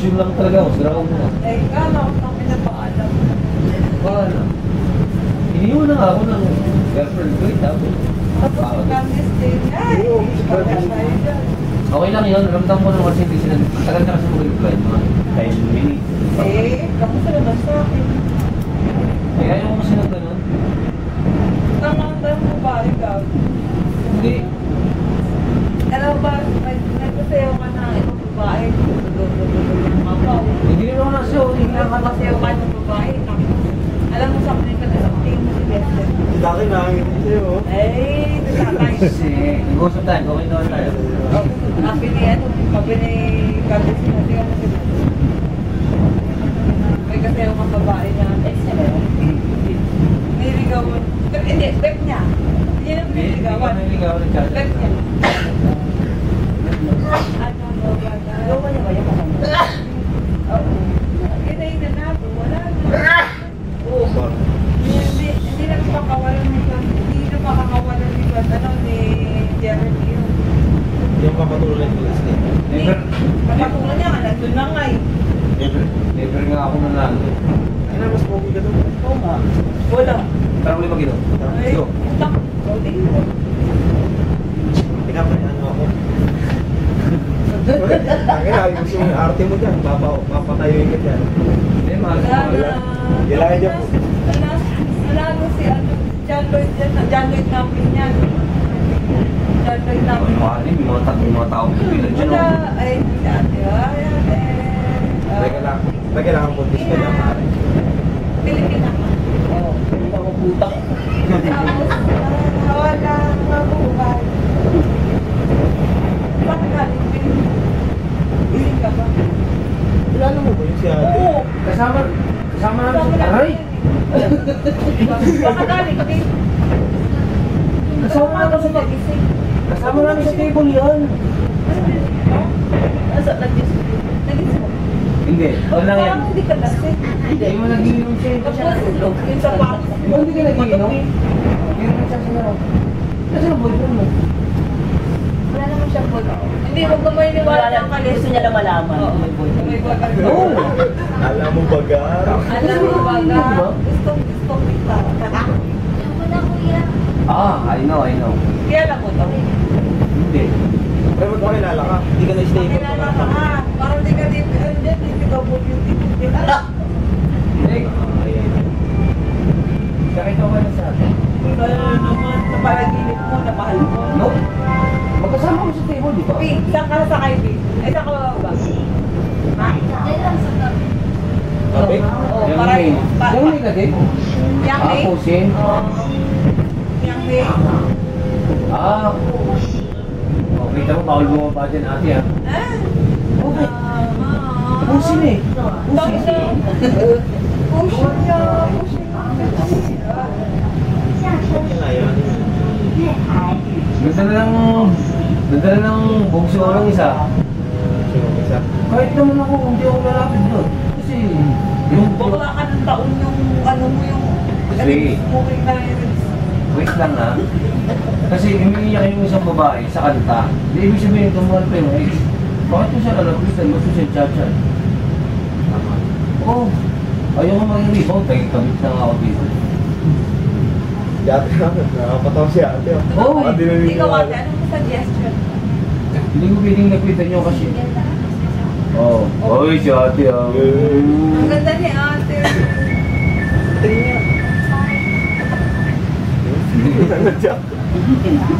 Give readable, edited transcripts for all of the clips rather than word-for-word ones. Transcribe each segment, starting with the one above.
casual lang talaga ako, sira ko muna. Eh, kala ko nang pinapaalam. Wala. Iniwan na nga ako ng girlfriend ko, tapos. Tapos clandestine. Ay, pagka tayo dyan. Okay lang yun, ramdam ko naman hindi sila. Tagal na kasi mag-reply, mga 10 minutes. Eh, kamusta naman sa akin? Eh, ayaw ko kasi ng ganun. Tangang mo ba, ikaw? Hindi. Alam ba, nagpasayaw ka na ibang babae. Tutulog ng mabaw. Hindi naman na siya, hindi Hindi lang ka pasayaw ka ng babae. Alam mo sa akin ka na sa tingin mo si Lester. Si Daki nakangiti sa'yo. Eh, natatay. Kasi, nag-usap tayo, gawin naman tayo. Sabi ni Carlos, hindi ako si may kasayaw kang babae na niligawan. Hindi, back niya. Hindi na niligawan. Niligawan ng chat. Back niya. Ano mo ba? Gawa niya ba yung kasama? Oo. Yun na yun na po. Wala na. Oo. Hindi na makakawalan ni Juan. Hindi na makakawalan ni Juan. Ano ni Jeremy yun. Yung papatuloy ko last night. Never. Kapatulan niya nga. Nandun na nga eh. Never nga ako nanalo. Ay na, mas pogi ka doon. Oo nga. Wala. Tara ulit mag-ino. Ay, Go. tak. Saudi mo. Pinapayan mo ako. Ang ina, ayos yung arte mo dyan. Papatayoin ka dyan. Hindi, mahal ko. Wala na. Kailangan niya po. Nanalo si John Lloyd dyan. John Lloyd namin yan. John Lloyd namin. Mahal din, may mga tao pila dyan. Wala. Ay, si ate. Ay, ate. Kailangan puntis ka dyan, pare. Pilipina ka. Oo, hindi ako putak. Tapos, wala mga buhay. Bakit galing? Biling ka ba? Kilala mo ba yung si ate? Oo. Kasama namin sa aray. Baka galing din. Kasama namin sa pagising. Kasama namin sa table yan. Nasa nag-isip mo? Hindi, wala yan. Parang hindi ka lasing. Hindi mo nagiinom siya. Tapos, yung sapatos mo. Hindi ka nagiinom? Hindi naman siya sinaraw. Kasi ang boyfriend mo. Wala naman siyang boyfriend. Hindi, huwag ka may niwala ng kalis. Gusto niya na malaman. Oo, may boyfriend. Oo. Alam mo bagar. Alam mo ba na? Gusto kita. I know. Kaya lang mo to. Hindi. Pero ba't makilala ka? Hindi ka na-stay ko. Pakilala ka nga. Parang di ka din. Ano dyan? Hindi ka beauty. Hindi. Nakita ko na sa atin. Kaya naman sa panaginip mo na mahal mo. No. Magkasama ko sa table, di ba? Pi, saan ka sa kay Pi? Ay, saan ka ba? Ha? Kape? Oo, Yung parang... main. Yung main ka din? Yang May? Pusin. Oo. Yang May? Okay, tama, bawal mo pa dyan ate ha. Okay. Pusin eh. Pusin. Pusin niya. Kailangan. Nadala ng bungso ng isa. Sino isa? Kahit naman ako, hindi ako lalapit doon. Kasi, yung Bakla ka ng taon yung ano mo yung... Kasi- Smoking na yun. wait lang ha. Kasi umiiyak yung isang babae sa kanta. Di ibig sabihin ito mahal pa yung ex. Bakit mo siya lalapitan? Gusto siya chat-chat. Oo. Ayaw ko maging rebound. Kabit na nga ako dito. Si ate namin. Nakapataw si ate. Oo. Ikaw ate, anong suggestion? Hindi ko pwedeng napitan nyo kasi. Oo. Oy, si ate ah. Ang ganda ni ate. Tingin niya. Nanadyak.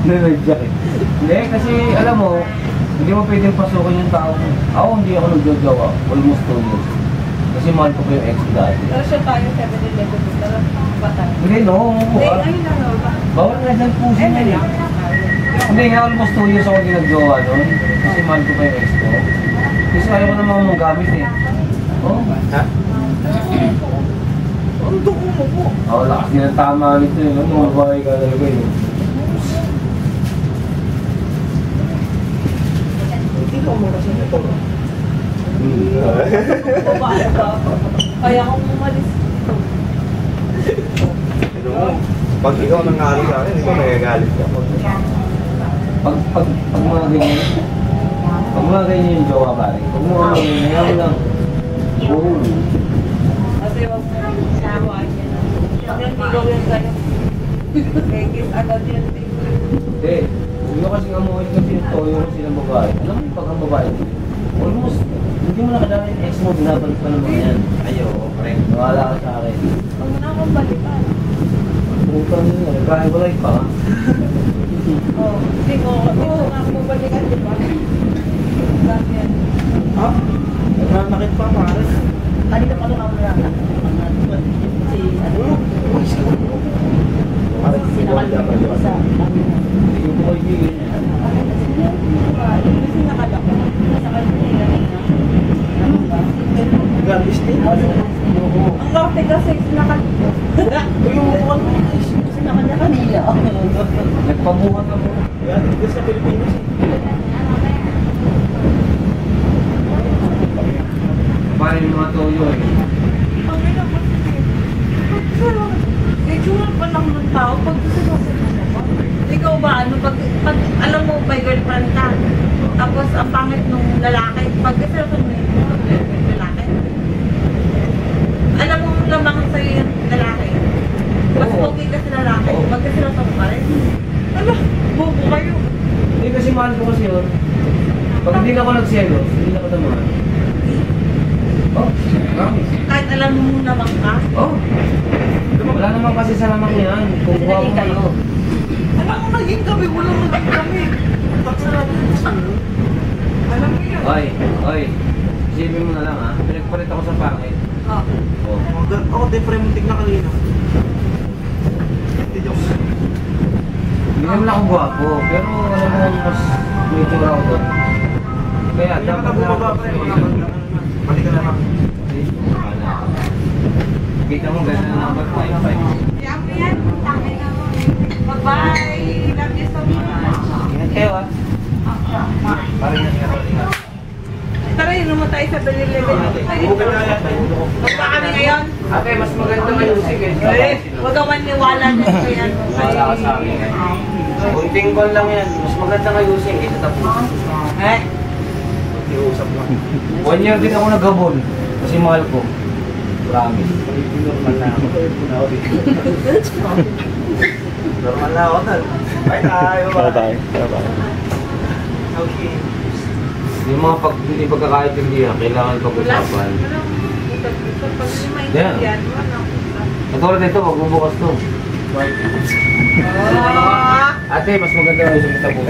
Nanadyak eh. Hindi, kasi alam mo, hindi mo pwedeng pasukin yung tao. Ako hindi ako nagjojowa. Almost 2 years. Kasi mahal ko pa yung ex ko dati. Pero siya tayo 7-11 pero batang. Hindi, no. Hindi, ayun na no. Bawal nga dyan puso na eh. Hindi nga, almost 2 years ako ginagjowa nun. Kasi mahal ko pa yung ex ko. Kasi ayaw ko naman mong gamit eh. Oh. Ha? Ang dugo mo po. Oo, lakas din ang tama nito eh. Tumabay ka talaga eh. Hindi ka mo kasi nito. Babae ka. Kaya akong umalis dito. Ano mo? Pag ikaw nangyari sa akin, ikaw nagagalit ka. Pag mga ganyan yung jowa pare. Pag mga ganyan, ngayon lang. Oo. Kasi wag mo sawain yan. Pag nagtigaw yan sa'yo, kikis agad yan. Hindi. Huwag nyo kasing amuhin kasi yung toyo ko silang babae. Alam mo yung pag ang babae, almost, hindi mo nakadala yung ex mo, binabalik pa naman yan. Ayo, friend. Nawala ka sa akin. Huwag mo na akong balikan. Puta niya, nagkahiwalay pa. Oo, hindi ko na akong balikan, di ba? Dami yan. Ha? Nagranakit pa, pare. Kanina pa ito ako lang. Si ano? Sinakalimutan ko sa kanina. Hindi ko kaibigan niya. Kasi nakalako. Nasa kanina kanina. Ano ba? Garbis din. Ang larte kasi nakalako. Yung mukhang Kasi nakanya kanina. Nagpabuhat ako. yan, dito sa Pilipinas. Paano yung mga toyo eh. Ang ina ko sige. Itsura pa lang ng tao pag gusto mo sa ikaw ba, ano, pag alam mo, may girlfriend ka, tapos ang pangit nung lalaki, pag gusto mo yung lalaki, alam mo lamang sa'yo yung lalaki, mas Oo. okay ka sa lalaki, Oo. pag kasi nasa pa rin, ano, bubo kayo. Hindi kasi mahal ko kasi yun. Pag hindi na ako nagselos, hindi na ako tamahan. Oh, promise. Kahit alam mo naman ka, Oh. Wala naman kasi sa lamang yan. Kung Kasi kuha naging mo kayo. alam mo naging kami, walang naging kami. Alam mo yun. Oy, oy. Isipin mo na lang ha. Pinagpalit ako sa pangit. Oh. Oh. Ako din, pre, muntik na kanina. Hindi, joke. Hindi naman ako gwapo. Pero alam mo, mas may tura ako doon. Kaya, Hindi ka na bumaba, pre. Balik ka na lang. Kita mo, ganda na number 5-5. Yan mo yan. Bye-bye. Love you so much. Ingat kayo ha. Parang yan nga rin. Tara, yun naman tayo sa Balilevel. Bukan na yan. Magpa kami ngayon. Ate, mas maganda ngayon sige. Huwag ka maniwala na ito yan. Wala ka sa akin. Kunting kon lang yan. Mas maganda ngayon sige. Kaysa tapos. Eh? Iusap lang. 1 year din ako nagabon. Kasi mahal ko. Promise. Normal na ako. Normal na ako nun. Bye-bye. Bye-bye. Okay. Yung mga hindi pagkakaintindihan, kailangan pag-usapan. Yan. Katulad nito, magbubukas to. Ate, mas maganda ngayon sa kita po.